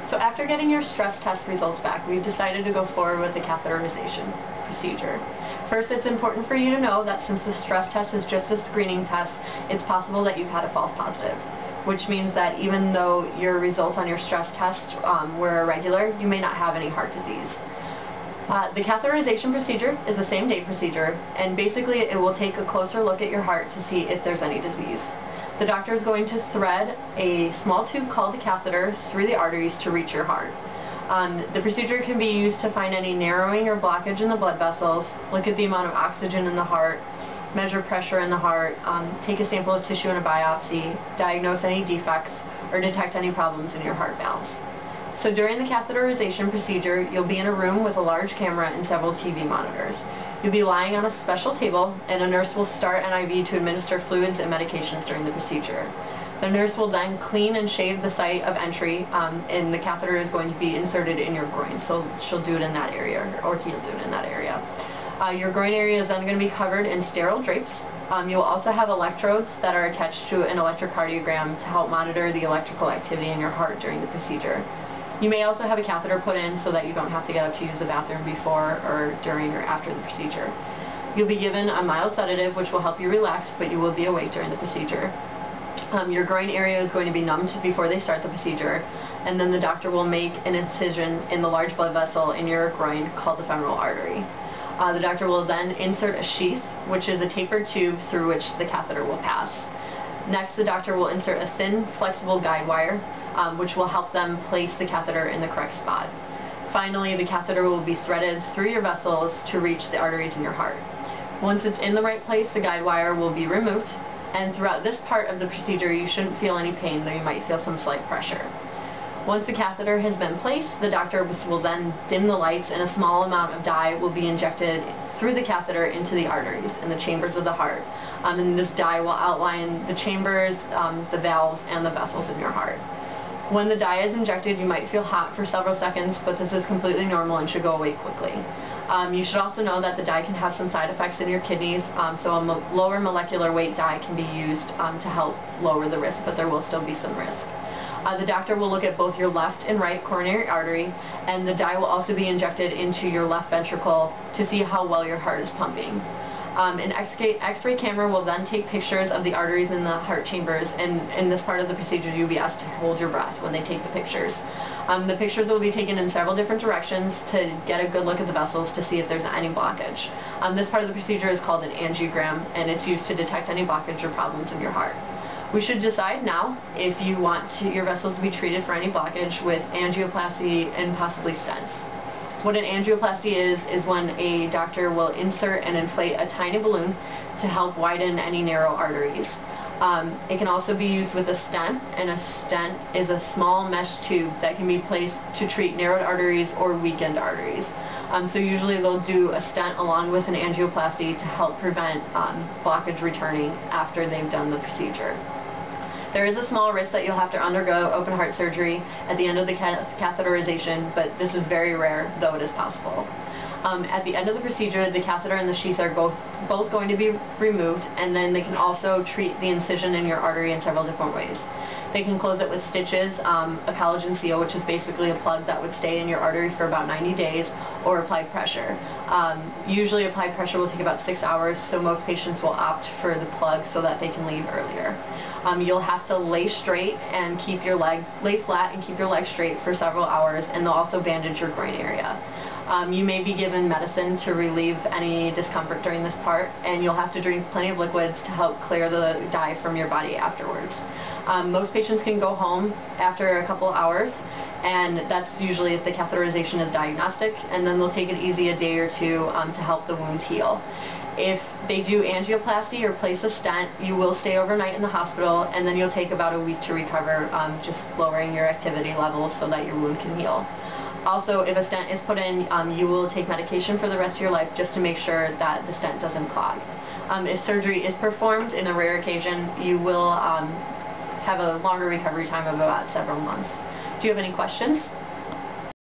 So after getting your stress test results back, we've decided to go forward with the catheterization procedure. First, it's important for you to know that since the stress test is just a screening test, it's possible that you've had a false positive, which means that even though your results on your stress test were irregular, you may not have any heart disease. The catheterization procedure is a same-day procedure, and basically it will take a closer look at your heart to see if there's any disease. The doctor is going to thread a small tube called a catheter through the arteries to reach your heart. The procedure can be used to find any narrowing or blockage in the blood vessels, look at the amount of oxygen in the heart, measure pressure in the heart, take a sample of tissue in a biopsy, diagnose any defects, or detect any problems in your heart valves. So during the catheterization procedure, you'll be in a room with a large camera and several TV monitors. You'll be lying on a special table, and a nurse will start an IV to administer fluids and medications during the procedure. The nurse will then clean and shave the site of entry, and the catheter is going to be inserted in your groin, so she'll do it in that area, or he'll do it in that area. Your groin area is then going to be covered in sterile drapes. You'll also have electrodes that are attached to an electrocardiogram to help monitor the electrical activity in your heart during the procedure. You may also have a catheter put in so that you don't have to get up to use the bathroom before or during or after the procedure. You'll be given a mild sedative which will help you relax, but you will be awake during the procedure. Your groin area is going to be numbed before they start the procedure, and then the doctor will make an incision in the large blood vessel in your groin called the femoral artery. The doctor will then insert a sheath, which is a tapered tube through which the catheter will pass. Next, the doctor will insert a thin, flexible guide wire, which will help them place the catheter in the correct spot. Finally, the catheter will be threaded through your vessels to reach the arteries in your heart. Once it's in the right place, the guide wire will be removed, and throughout this part of the procedure, you shouldn't feel any pain, though you might feel some slight pressure. Once the catheter has been placed, the doctor will then dim the lights, and a small amount of dye will be injected through the catheter into the arteries and the chambers of the heart. And this dye will outline the chambers, the valves, and the vessels in your heart. When the dye is injected, you might feel hot for several seconds, but this is completely normal and should go away quickly. You should also know that the dye can have some side effects in your kidneys, so a lower molecular weight dye can be used to help lower the risk, but there will still be some risk. The doctor will look at both your left and right coronary artery, and the dye will also be injected into your left ventricle to see how well your heart is pumping. An X-ray camera will then take pictures of the arteries in the heart chambers, and in this part of the procedure you'll be asked to hold your breath when they take the pictures. The pictures will be taken in several different directions to get a good look at the vessels to see if there's any blockage. This part of the procedure is called an angiogram, and it's used to detect any blockage or problems in your heart. We should decide now if you want your vessels to be treated for any blockage with angioplasty and possibly stents. What an angioplasty is when a doctor will insert and inflate a tiny balloon to help widen any narrow arteries. It can also be used with a stent, and a stent is a small mesh tube that can be placed to treat narrowed arteries or weakened arteries. So usually they'll do a stent along with an angioplasty to help prevent blockage returning after they've done the procedure. There is a small risk that you'll have to undergo open heart surgery at the end of the catheterization, but this is very rare, though it is possible. At the end of the procedure, the catheter and the sheath are both going to be removed, and then they can also treat the incision in your artery in several different ways. They can close it with stitches, a collagen seal, which is basically a plug that would stay in your artery for about 90 days, or applied pressure. Usually applied pressure will take about 6 hours, so most patients will opt for the plug so that they can leave earlier. You'll have to lay straight and lay flat and keep your leg straight for several hours, and they'll also bandage your groin area. You may be given medicine to relieve any discomfort during this part, and you'll have to drink plenty of liquids to help clear the dye from your body afterwards. Most patients can go home after a couple hours, and that's usually if the catheterization is diagnostic, and then they'll take it easy a day or two to help the wound heal. If they do angioplasty or place a stent, you will stay overnight in the hospital, and then you'll take about a week to recover, just lowering your activity levels so that your wound can heal. Also, if a stent is put in, you will take medication for the rest of your life just to make sure that the stent doesn't clog. If surgery is performed, in a rare occasion, you will have a longer recovery time of about several months. Do you have any questions?